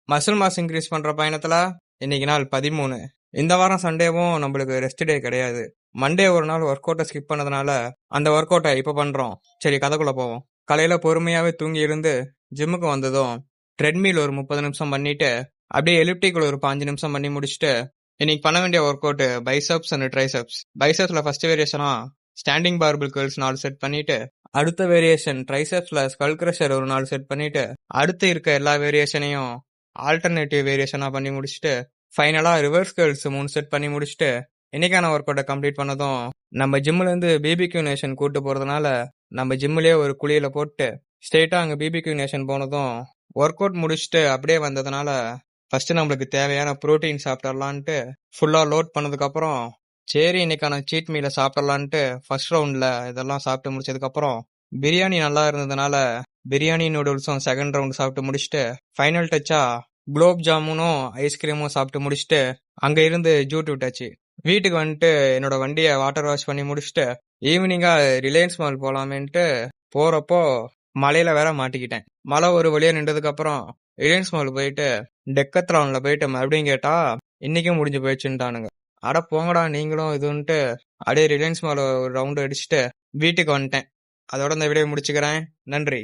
Muscle mass increase பண்ற பயணத்துல இன்னைக்கு நாள் 13. இந்த வாரம் சண்டேவும் நம்மளுக்கு ரெஸ்ட் டே கிடையாது. மண்டே ஒரு நாள் ஒர்க் அவுட்டை ஸ்கிப் பண்ணதுனால அந்த ஒர்க் அவுட்டை இப்ப பண்றோம். சரி, கதைக்குள்ள போவோம். காலையில பொறுமையாவே தூங்கி இருந்து ஜிம்முக்கு வந்ததும் ட்ரெட்மில் ஒரு 30 நிமிஷம் பண்ணிட்டு அப்படியே எலிப்டிக்கல் ஒரு 5 நிமிஷம் பண்ணி முடிச்சுட்டு இன்னைக்கு பண்ண வேண்டிய work out biceps and triceps. பைசப்ஸ்ல ஃபர்ஸ்ட் வேரியேஷனா ஸ்டாண்டிங் பார்பிள் கர்ல்ஸ் 4 செட் பண்ணிட்டு, அடுத்த வேரியேஷன் ட்ரைசெப்ஸ்ல ஸ்கல் கிரஷர் ஒரு 4 செட் பண்ணிட்டு, அடுத்து இருக்க எல்லா வேரியேஷனையும் ஆல்டர்னேட்டிவ் வேரியேஷனா பண்ணி முடிச்சுட்டு, ஃபைனலா ரிவர்ஸ் கர்ல்ஸ் 3 செட் பண்ணி முடிச்சுட்டு இன்னைக்கான ஒர்க் அவுட்டை கம்ப்ளீட் பண்ணதும் நம்ம ஜிம்ல இருந்து பிபிக்யூ நேஷன் கூட்டு போறதுனால நம்ம ஜிம்லயே ஒரு குளியல போட்டு ஸ்ட்ரெயிட்டா அங்க பிபிக்யூ நேஷன் போனதும் ஒர்க் அவுட் முடிச்சுட்டு அப்படியே வந்ததுனால ஃபர்ஸ்ட் நம்மளுக்கு தேவையான புரோட்டீன் சாப்பிடலான்ட்டு ஃபுல்லா லோட் பண்ணதுக்கு அப்புறம் சரி இன்னைக்கான சீட் மீல சாப்பிடலான்ட்டு ஃபர்ஸ்ட் ரவுண்ட்ல இதெல்லாம் சாப்பிட்டு முடிச்சதுக்கு அப்புறம் பிரியாணி நல்லா இருந்ததுனால பிரியாணி நூடுல்ஸும் செகண்ட் ரவுண்ட் சாப்பிட்டு முடிச்சுட்டு ஃபைனல் டச்சா குலோப் ஜாமுனும் ஐஸ்கிரீமும் சாப்பிட்டு முடிச்சுட்டு அங்க இருந்து ஜூட் விட்டாச்சு. வீட்டுக்கு வந்துட்டு என்னோட வண்டியை வாட்டர் வாஷ் பண்ணி முடிச்சுட்டு ஈவினிங்கா ரிலையன்ஸ் மால் போலாமேன்ட்டு போறப்போ மலையில வேற மாட்டிக்கிட்டேன். மழை ஒரு வழியா நின்றதுக்கு அப்புறம் ரிலையன்ஸ் மால் போயிட்டு டெக்கத்லான்ல போயிட்டு மறுபடியும் கேட்டா இன்னைக்கும் முடிஞ்சு போயிடுச்சுட்டானுங்க. அட போங்கடா நீங்களும் இதுன்ட்டு அப்படியே ரிலையன்ஸ் மால் ஒரு ரவுண்ட் அடிச்சுட்டு வீட்டுக்கு வந்துட்டேன். அதோட இந்த வீடியோ முடிச்சுக்கிறேன். நன்றி.